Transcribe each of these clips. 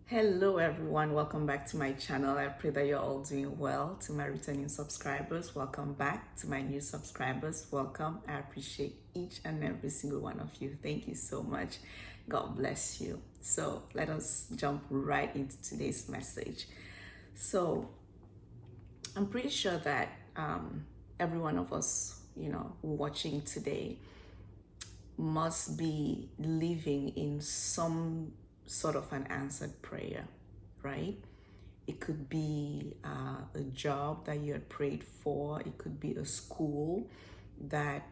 Hello everyone, welcome back to my channel. I pray that you're all doing well. To my returning subscribers, welcome back. To my new subscribers, welcome. I appreciate each and every single one of you. Thank you so much. God bless you. So let us jump right into today's message. So I'm pretty sure that every one of us, watching today must be living in some sort of an answered prayer, right? It could be a job that you had prayed for. It could be a school that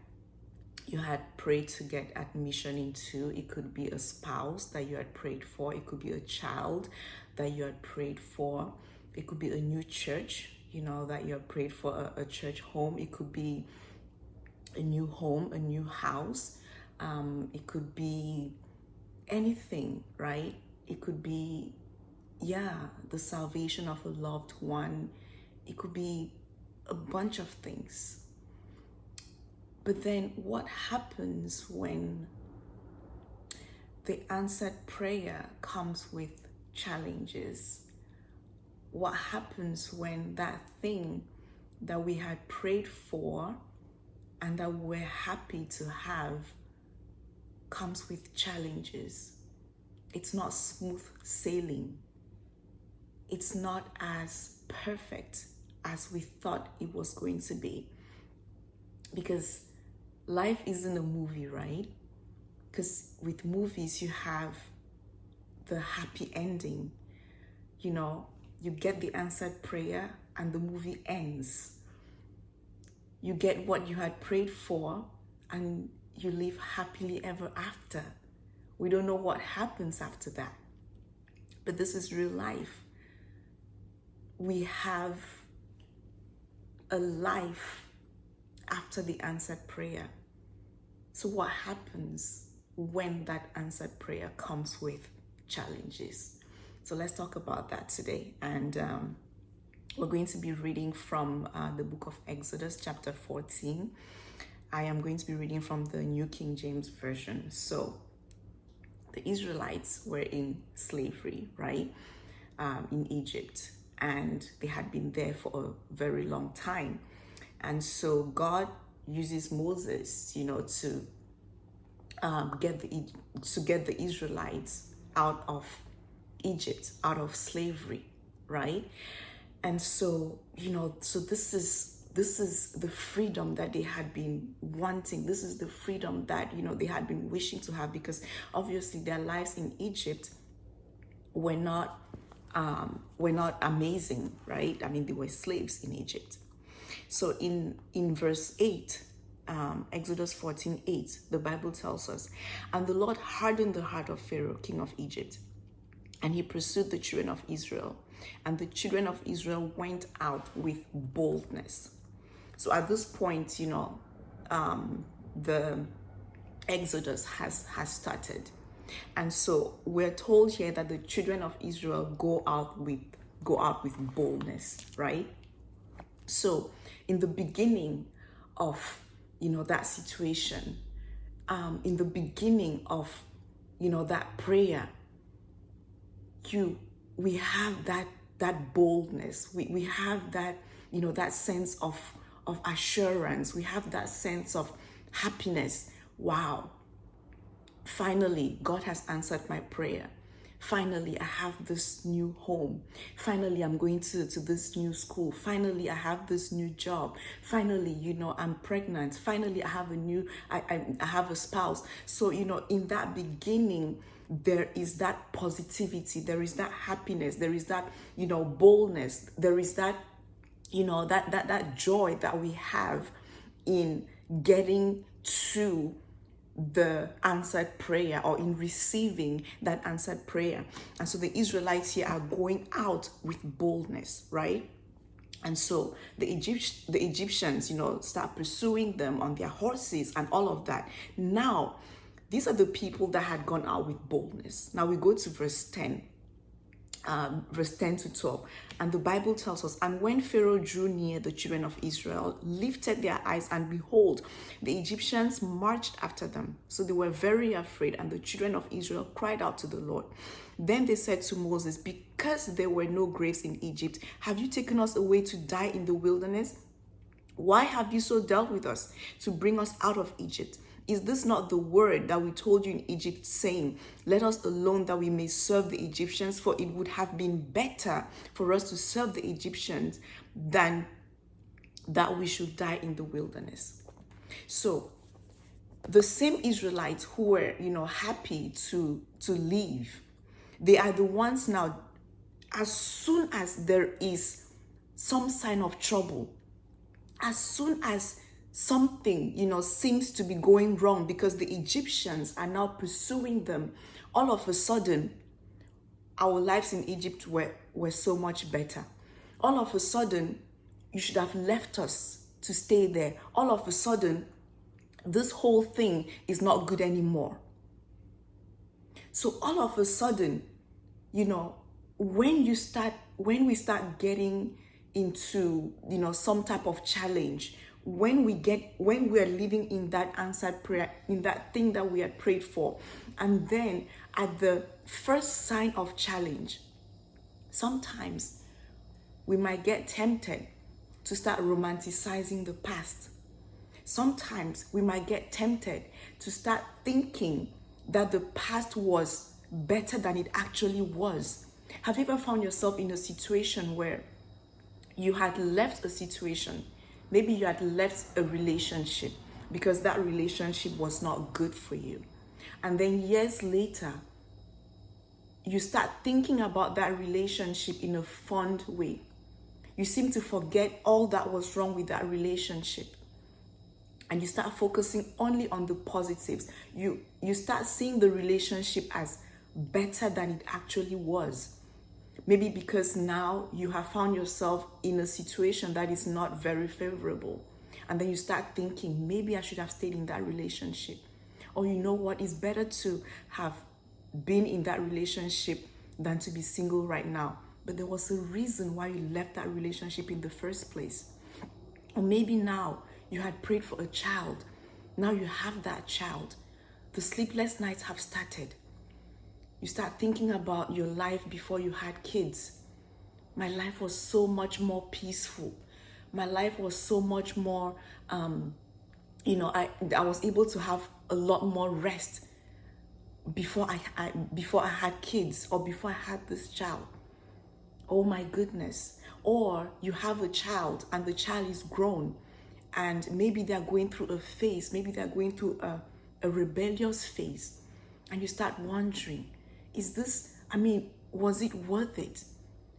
you had prayed to get admission into. It could be a spouse that you had prayed for. It could be a child that you had prayed for. It could be a new church, that you had prayed for, a church home. It could be a new home, a new house. It could be anything, right? It could be, the salvation of a loved one. It could be a bunch of things. But then what happens when the answered prayer comes with challenges? What happens when that thing that we had prayed for and that we're happy to have comes with challenges? It's not smooth sailing. It's not as perfect as we thought it was going to be. Because life isn't a movie, right? Because with movies, you have the happy ending. You get the answered prayer and the movie ends. You get what you had prayed for and you live happily ever after. We don't know what happens after that. But this is real life. We have a life after the answered prayer. So what happens when that answered prayer comes with challenges? So let's talk about that today. And we're going to be reading from the book of Exodus, chapter 14. I am going to be reading from the New King James Version. So the Israelites were in slavery, right? In Egypt. And they had been there for a very long time. And so God uses Moses, to get the Israelites out of Egypt, out of slavery, right? And so, so this is the freedom that they had been wanting. This is the freedom that, they had been wishing to have, because obviously their lives in Egypt were not amazing, right? I mean, they were slaves in Egypt. So in verse 8, Exodus 14:8, the Bible tells us, "And the Lord hardened the heart of Pharaoh, king of Egypt, and he pursued the children of Israel. And the children of Israel went out with boldness." So at this point, the Exodus has started. And so we're told here that the children of Israel go out with boldness, right? So in the beginning of, that situation, in the beginning of, that prayer, we have that boldness. We have that, that sense of assurance. We have that sense of happiness. Wow. Finally, God has answered my prayer. Finally, I have this new home. Finally, I'm going to this new school. Finally, I have this new job. Finally, I'm pregnant. Finally, I have I have a spouse. So, in that beginning, there is that positivity. There is that happiness. There is that, boldness. There is that, that joy that we have in getting to the answered prayer, or in receiving that answered prayer. And so the Israelites here are going out with boldness, right? And so the Egyptians, start pursuing them on their horses and all of that. Now, these are the people that had gone out with boldness. Now we go to verse 10. verse 10 to 12. And the Bible tells us, and when Pharaoh drew near, the children of Israel lifted their eyes, and behold, the Egyptians marched after them. So they were very afraid, and the children of Israel cried out to the Lord. Then they said to Moses, because there were no graves in Egypt, have you taken us away to die in the wilderness? Why have you so dealt with us to bring us out of Egypt? Is this not the word that we told you in Egypt, saying, let us alone that we may serve the Egyptians? For it would have been better for us to serve the Egyptians than that we should die in the wilderness. So the same Israelites who were, happy to leave, they are the ones now, as soon as there is some sign of trouble, as soon as something, seems to be going wrong because the Egyptians are now pursuing them, all of a sudden, our lives in Egypt were so much better. All of a sudden, you should have left us to stay there. All of a sudden, this whole thing is not good anymore. So all of a sudden, when we start getting into, some type of challenge, when we are living in that answered prayer, in that thing that we had prayed for, and then at the first sign of challenge, sometimes we might get tempted to start romanticizing the past. Sometimes we might get tempted to start thinking that the past was better than it actually was. Have you ever found yourself in a situation where you had left a situation? Maybe you had left a relationship because that relationship was not good for you. And then years later, you start thinking about that relationship in a fond way. You seem to forget all that was wrong with that relationship. And you start focusing only on the positives. You start seeing the relationship as better than it actually was. Maybe because now you have found yourself in a situation that is not very favorable. And then you start thinking, maybe I should have stayed in that relationship. Or you know what, it's better to have been in that relationship than to be single right now. But there was a reason why you left that relationship in the first place. Or maybe now you had prayed for a child. Now you have that child. The sleepless nights have started. You start thinking about your life before you had kids. My life was so much more peaceful. My life was so much more, I was able to have a lot more rest before I had kids or before I had this child. Oh my goodness. Or you have a child and the child is grown and maybe they're going through a phase, maybe they're going through a rebellious phase, and you start wondering, was it worth it?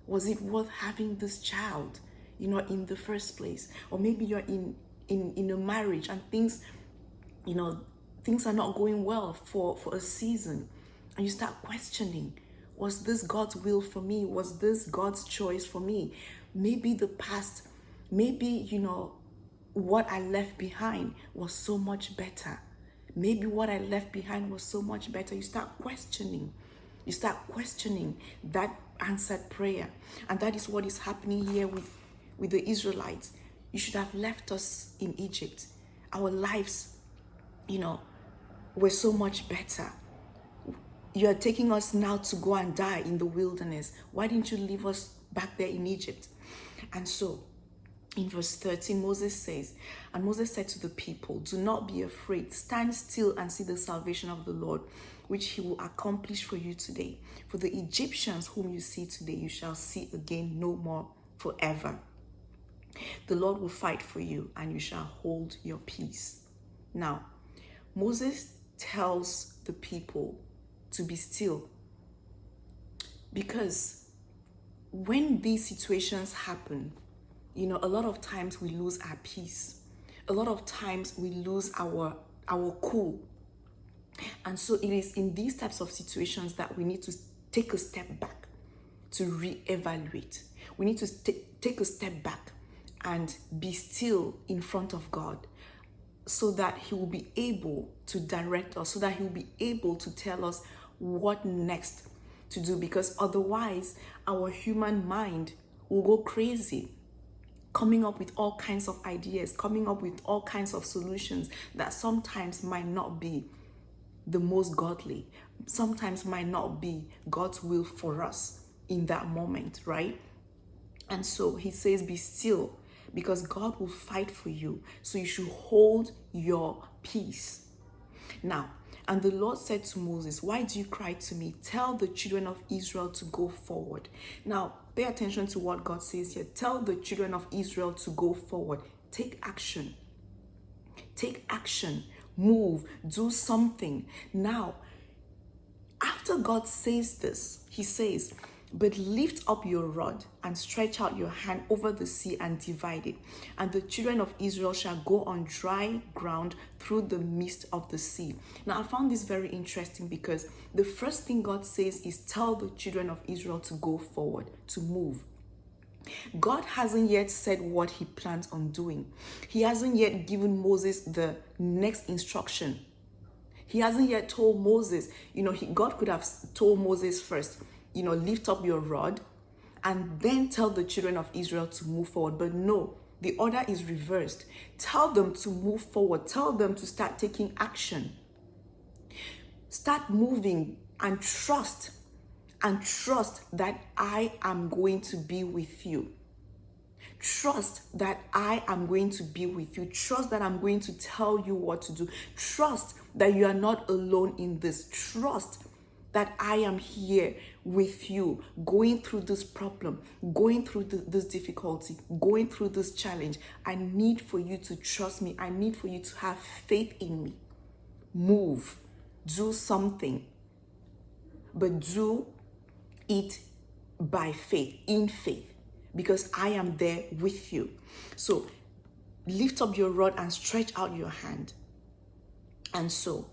Was it worth having this child, in the first place? Or maybe you're in a marriage and things are not going well for a season, and you start questioning, was this God's will for me? Was this God's choice for me? Maybe the past, what I left behind was so much better. Maybe what I left behind was so much better. You start questioning that answered prayer. And that is what is happening here with the Israelites. You should have left us in Egypt. Our lives, were so much better. You are taking us now to go and die in the wilderness. Why didn't you leave us back there in Egypt? And so, in verse 13, Moses says, and Moses said to the people, do not be afraid. Stand still and see the salvation of the Lord, which he will accomplish for you today. For the Egyptians whom you see today, you shall see again no more forever. The Lord will fight for you, and you shall hold your peace. Now, Moses tells the people to be still, because when these situations happen, a lot of times we lose our peace. A lot of times we lose our cool. And so it is in these types of situations that we need to take a step back to reevaluate. We need to take a step back and be still in front of God, so that he will be able to direct us, so that he will be able to tell us what next, to do, because otherwise our human mind will go crazy, coming up with all kinds of ideas, coming up with all kinds of solutions that sometimes might not be the most godly, sometimes might not be God's will for us in that moment, right? And so he says, be still, because God will fight for you. So you should hold your peace. Now, and the Lord said to Moses, why do you cry to me? Tell the children of Israel to go forward. Now, pay attention to what God says here. Tell the children of Israel to go forward. Take action. Take action. Move. Do something. Now, after God says this, he says, but lift up your rod and stretch out your hand over the sea and divide it. And the children of Israel shall go on dry ground through the midst of the sea. Now, I found this very interesting because the first thing God says is tell the children of Israel to go forward, to move. God hasn't yet said what he plans on doing. He hasn't yet given Moses the next instruction. He hasn't yet told Moses, God could have told Moses first, lift up your rod and then tell the children of Israel to move forward. But no, the order is reversed. Tell them to move forward. Tell them to start taking action. Start moving and trust that I am going to be with you. Trust that I am going to be with you. Trust that I'm going to tell you what to do. Trust that you are not alone in this. Trust that I am here with you, going through this problem, going through this difficulty, going through this challenge. I need for you to trust me. I need for you to have faith in me. Move. Do something. But do it by faith, in faith, because I am there with you. So lift up your rod and stretch out your hand. And so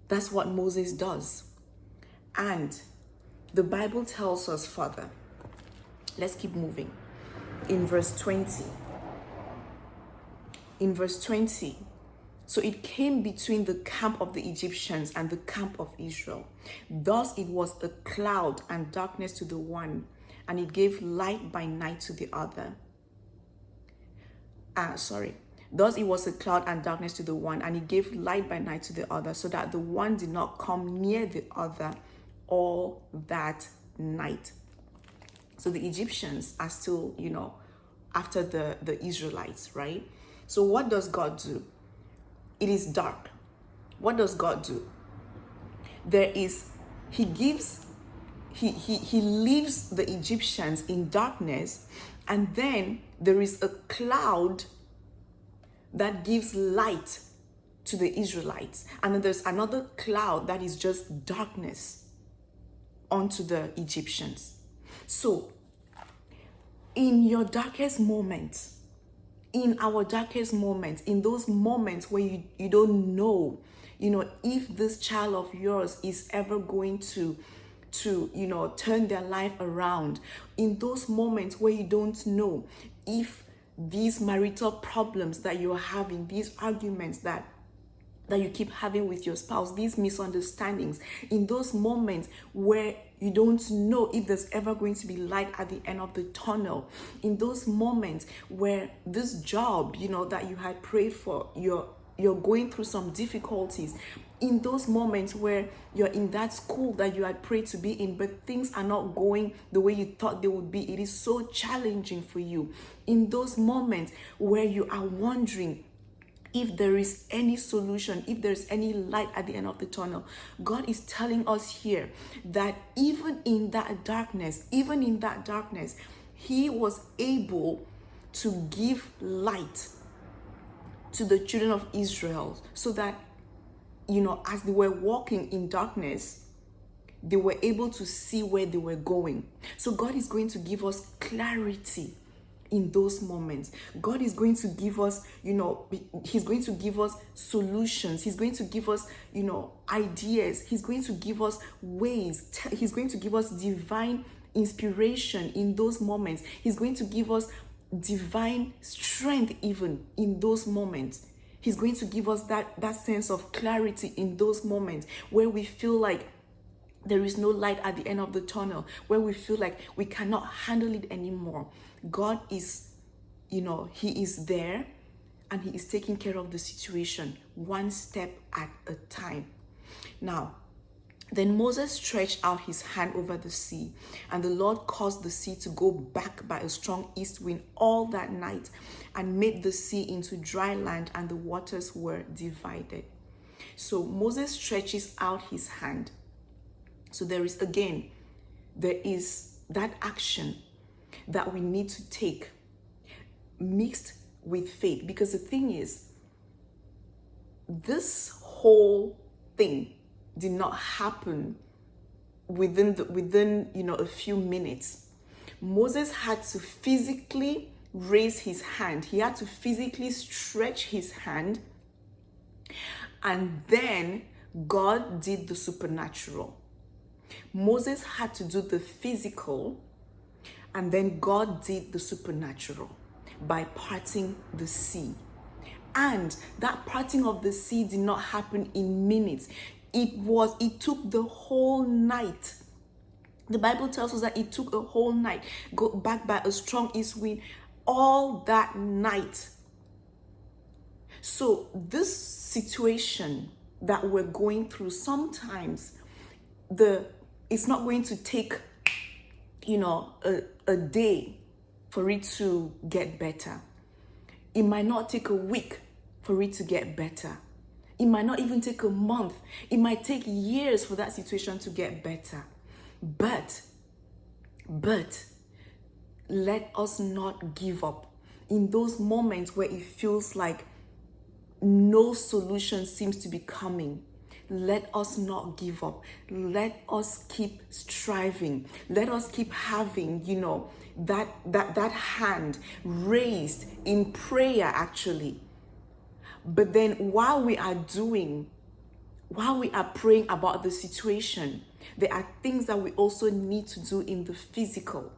that's what Moses does. And the Bible tells us further. Let's keep moving. In verse 20. So it came between the camp of the Egyptians and the camp of Israel. Thus it was a cloud and darkness to the one, and it gave light by night to the other. Thus it was a cloud and darkness to the one, and it gave light by night to the other, so that the one did not come near the other all that night. So the Egyptians are still, after the Israelites, right? So what does God do? It is dark. What does God do? He leaves the Egyptians in darkness, and then there is a cloud that gives light to the Israelites. And then there's another cloud that is just darkness onto the Egyptians. So in your darkest moments, in our darkest moments, in those moments where you don't know, if this child of yours is ever going to turn their life around, in those moments where you don't know if these marital problems that you're having, these arguments that you keep having with your spouse, these misunderstandings, in those moments where you don't know if there's ever going to be light at the end of the tunnel, in those moments where this job, that you had prayed for, you're going through some difficulties, in those moments where you're in that school that you had prayed to be in, but things are not going the way you thought they would be, it is so challenging for you. In those moments where you are wondering if there is any solution, if there's any light at the end of the tunnel, God is telling us here that even in that darkness, He was able to give light to the children of Israel, so that, as they were walking in darkness, they were able to see where they were going. So God is going to give us clarity in those moments. God is going to give us, He's going to give us solutions. He's going to give us, ideas. He's going to give us ways. He's going to give us divine inspiration in those moments. He's going to give us divine strength even in those moments. He's going to give us that sense of clarity in those moments where we feel like There is no light at the end of the tunnel where we feel like we cannot handle it anymore. God is, he is there, and he is taking care of the situation one step at a time. Now, then Moses stretched out his hand over the sea, and the Lord caused the sea to go back by a strong east wind all that night, and made the sea into dry land, and the waters were divided. So Moses stretches out his hand. So there is that action that we need to take mixed with faith. Because the thing is, this whole thing did not happen within a few minutes. Moses had to physically raise his hand. He had to physically stretch his hand, and then God did the supernatural. Moses had to do the physical, and then God did the supernatural by parting the sea. And that parting of the sea did not happen in minutes. It took the whole night. The Bible tells us that it took a whole night, go back by a strong east wind, all that night. So this situation that we're going through, sometimes it's not going to take, a day for it to get better. It might not take a week for it to get better. It might not even take a month. It might take years for that situation to get better. But let us not give up in those moments where it feels like no solution seems to be coming. Let us not give up. Let us keep striving. Let us keep having, that hand raised in prayer, actually. But then while we are praying about the situation, there are things that we also need to do in the physical.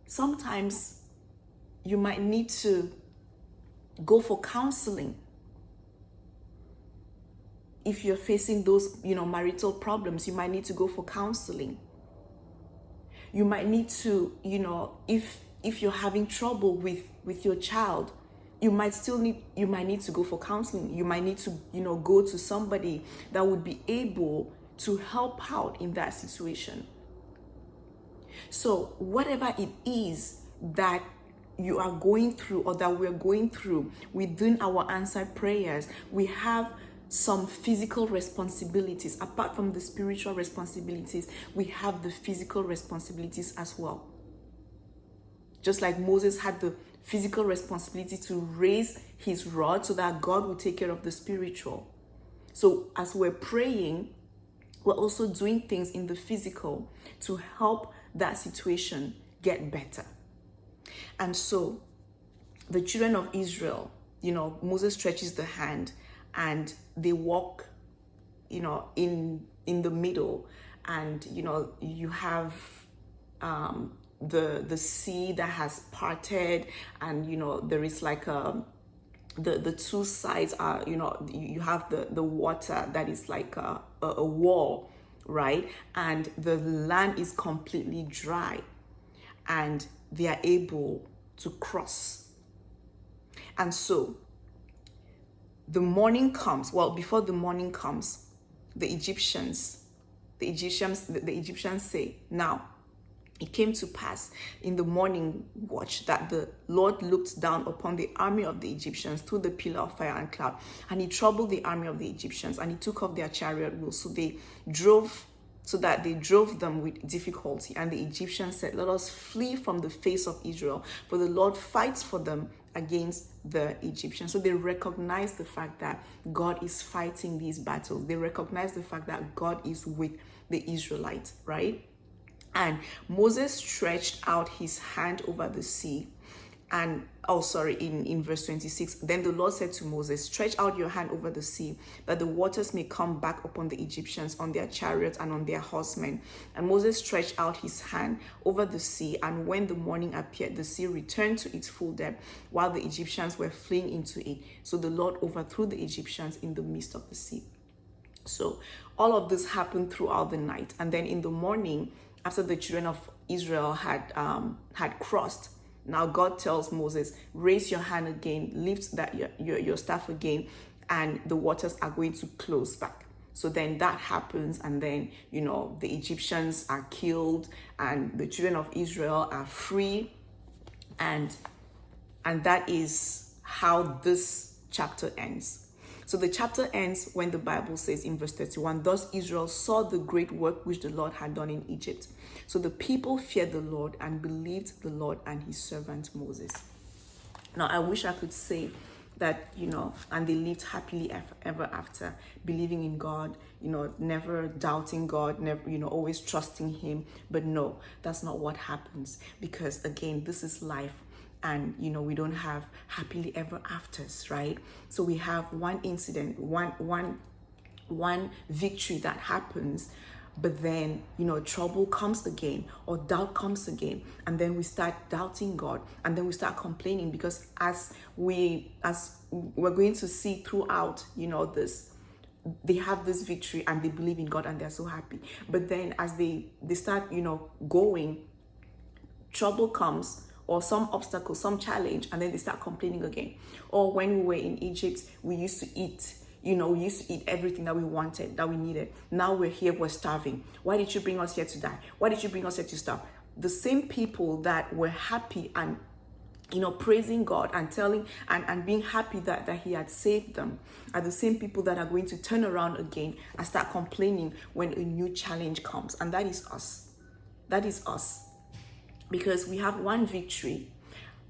Sometimes you might need to go for counseling. If you're facing those, marital problems, you might need to go for counseling. You might need to, if you're having trouble with your child, you might need to go for counseling. You might need to, go to somebody that would be able to help out in that situation. So whatever it is that you are going through, or that we're going through within our answered prayers, we have some physical responsibilities. Apart from the spiritual responsibilities, we have the physical responsibilities as well. Just like Moses had the physical responsibility to raise his rod so that God would take care of the spiritual. So as we're praying, we're also doing things in the physical to help that situation get better. And so the children of Israel, Moses stretches the hand and they walk, in the middle, and, you have the sea that has parted, and, there is like the two sides are, you have the water that is like a wall, right? And the land is completely dry, and they are able to cross. And so the morning comes. Well, before the morning comes, the Egyptians say, now it came to pass in the morning watch that the Lord looked down upon the army of the Egyptians through the pillar of fire and cloud, and he troubled the army of the Egyptians, and he took off their chariot wheels. So they drove them with difficulty. And the Egyptians said, let us flee from the face of Israel, for the Lord fights for them against the Egyptians. So they recognize the fact that God is fighting these battles. They recognize the fact that God is with the Israelites, right? And Moses stretched out his hand over the sea. And in verse 26, then the Lord said to Moses, stretch out your hand over the sea, that the waters may come back upon the Egyptians, on their chariots and on their horsemen. And Moses stretched out his hand over the sea, and when the morning appeared, the sea returned to its full depth, while the Egyptians were fleeing into it. So the Lord overthrew the Egyptians in the midst of the sea. So all of this happened throughout the night, and then in the morning, after the children of Israel had crossed, now God tells Moses, raise your hand again, lift that your staff again, and the waters are going to close back. So then that happens, and then the Egyptians are killed and the children of Israel are free, and that is how this chapter ends. So the chapter ends when the Bible says in verse 31, thus Israel saw the great work which the Lord had done in Egypt. So the people feared the Lord and believed the Lord and his servant Moses. Now, I wish I could say that, and they lived happily ever after, believing in God, never doubting God, never, always trusting him. But no, that's not what happens, because again, this is life. And we don't have happily ever afters, right? So we have one incident, one victory that happens, but then trouble comes again, or doubt comes again, and then we start doubting God, and then we start complaining, because as we're going to see throughout this, they have this victory and they believe in God and they're so happy. But then as they start going, trouble comes, or some obstacle, some challenge, and then they start complaining again. Or when we were in Egypt, we used to eat, we used to eat everything that we wanted, that we needed. Now we're here, we're starving. Why did you bring us here to die? Why did you bring us here to starve? The same people that were happy and praising God and telling and being happy that he had saved them are the same people that are going to turn around again and start complaining when a new challenge comes. And that is us. That is us. Because we have one victory,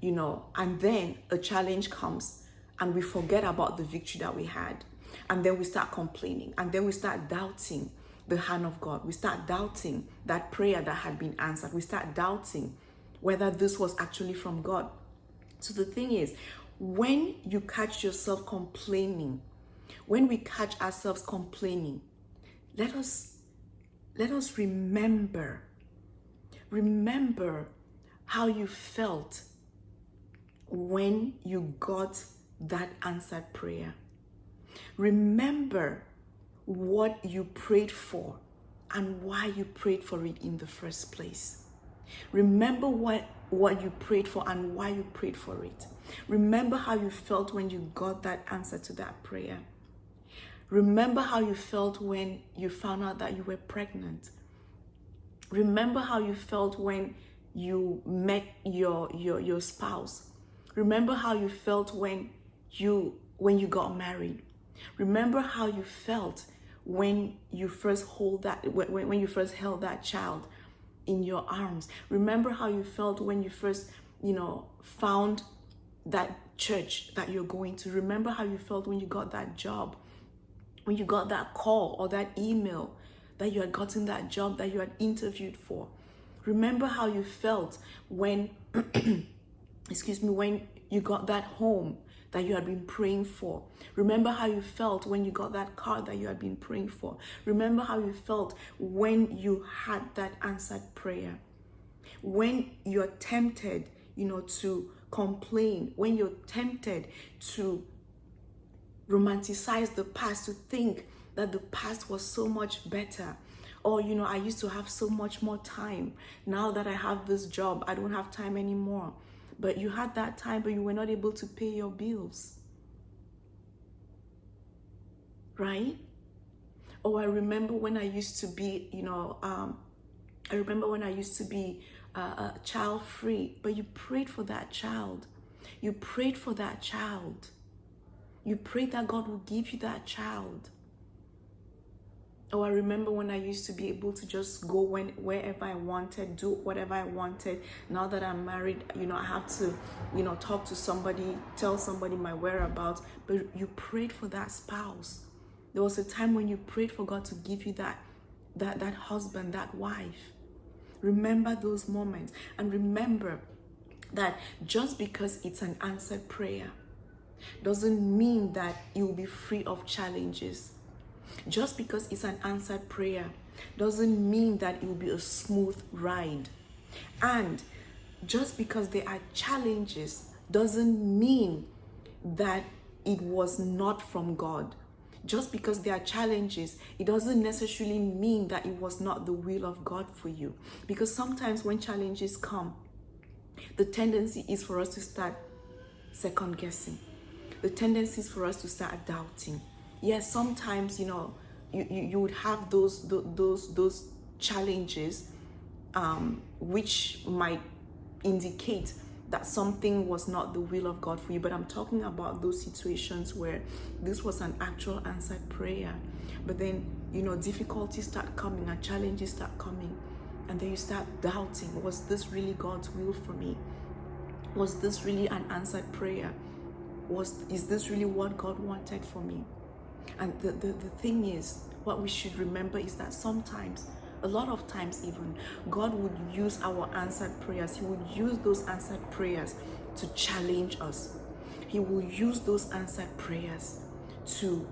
and then a challenge comes and we forget about the victory that we had. And then we start complaining, and then we start doubting the hand of God. We start doubting that prayer that had been answered. We start doubting whether this was actually from God. So the thing is, when you catch yourself complaining, when we catch ourselves complaining, let us remember how you felt when you got that answered prayer. Remember what you prayed for and why you prayed for it in the first place. Remember what you prayed for and why you prayed for it. Remember how you felt when you got that answer to that prayer. Remember how you felt when you found out that you were pregnant. Remember how you felt when you met your spouse. Remember how you felt when you got married. Remember how you felt when you first when you first held that child in your arms. Remember how you felt when you first found that church that you're going to. Remember how you felt when you got that job, when you got that call or that email that you had gotten that job that you had interviewed for. Remember how you felt when when you got that home that you had been praying for. Remember how you felt when you got that car that you had been praying for. Remember how you felt when you had that answered prayer. When you're tempted, to complain, when you're tempted to romanticize the past, to think that the past was so much better. Or, I used to have so much more time. Now that I have this job, I don't have time anymore. But you had that time, but you were not able to pay your bills. Right? Or I remember when I used to be, child free, but you prayed for that child. You prayed for that child. You prayed that God will give you that child. Oh, I remember when I used to be able to just go wherever I wanted, do whatever I wanted. Now that I'm married, I have to, talk to somebody, tell somebody my whereabouts. But you prayed for that spouse. There was a time when you prayed for God to give you that husband, that wife. Remember those moments, and remember that just because it's an answered prayer doesn't mean that you will be free of challenges. Just because it's an answered prayer doesn't mean that it will be a smooth ride. And just because there are challenges doesn't mean that it was not from God. Just because there are challenges, it doesn't necessarily mean that it was not the will of God for you. Because sometimes when challenges come, the tendency is for us to start second guessing. The tendency is for us to start doubting. Yes, sometimes, you would have those challenges, which might indicate that something was not the will of God for you. But I'm talking about those situations where this was an actual answered prayer. But then, difficulties start coming and challenges start coming. And then you start doubting, was this really God's will for me? Was this really an answered prayer? Is this really what God wanted for me? And the thing is, what we should remember is that sometimes, a lot of times even, God would use our answered prayers. He would use those answered prayers to challenge us. He will use those answered prayers to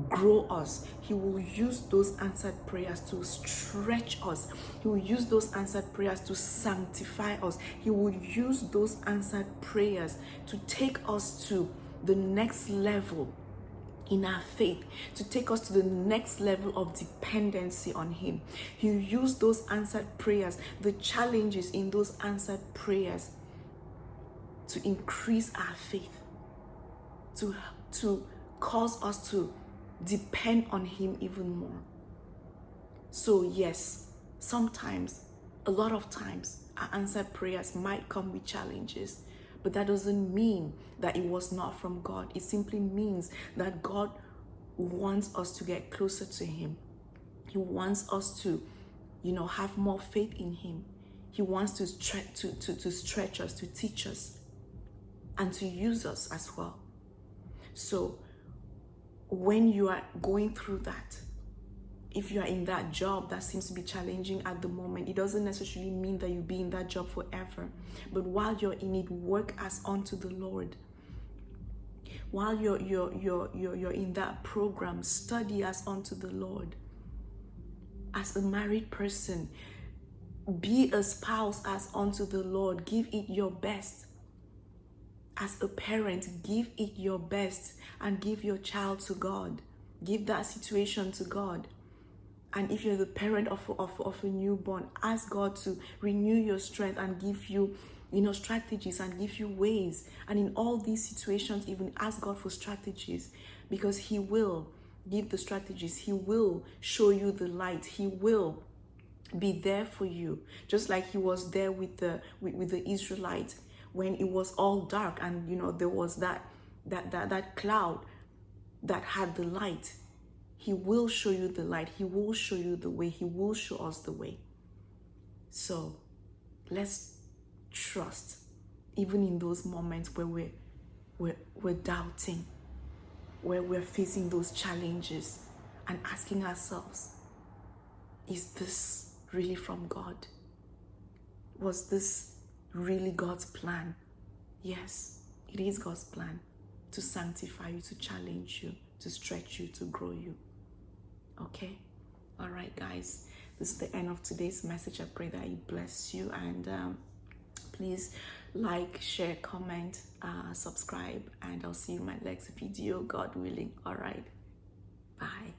grow us. He will use those answered prayers to stretch us. He will use those answered prayers to sanctify us. He will use those answered prayers to take us to the next level in our faith, to take us to the next level of dependency on Him. He will use those answered prayers, the challenges in those answered prayers, to increase our faith, to cause us to depend on Him even more. So yes, sometimes, a lot of times, our answered prayers might come with challenges, but that doesn't mean that it was not from God. It simply means that God wants us to get closer to Him. He wants us to, have more faith in Him. He wants to stretch us, to teach us, and to use us as well. So when you are going through that, if you are in that job that seems to be challenging at the moment, it doesn't necessarily mean that you'll be in that job forever. But while you're in it, work as unto the Lord. While you're in that program, study as unto the Lord. As a married person, be a spouse as unto the Lord. Give it your best. As a parent, give it your best and give your child to God. Give that situation to God. And if you're the parent of a newborn, ask God to renew your strength and give you, strategies and give you ways. And in all these situations, even ask God for strategies, because He will give the strategies. He will show you the light. He will be there for you, just like He was there with the Israelites when it was all dark and there was that cloud that had the light. He will show you the light. He will show you the way. He will show us the way. So let's trust, even in those moments where we're doubting, where we're facing those challenges, and asking ourselves, is this really from God? Was this really God's plan? Yes, it is God's plan to sanctify you, to challenge you, to stretch you, to grow you. Okay? All right, guys. This is the end of today's message. I pray that it bless you. And please like, share, comment, subscribe. And I'll see you in my next video, God willing. All right. Bye.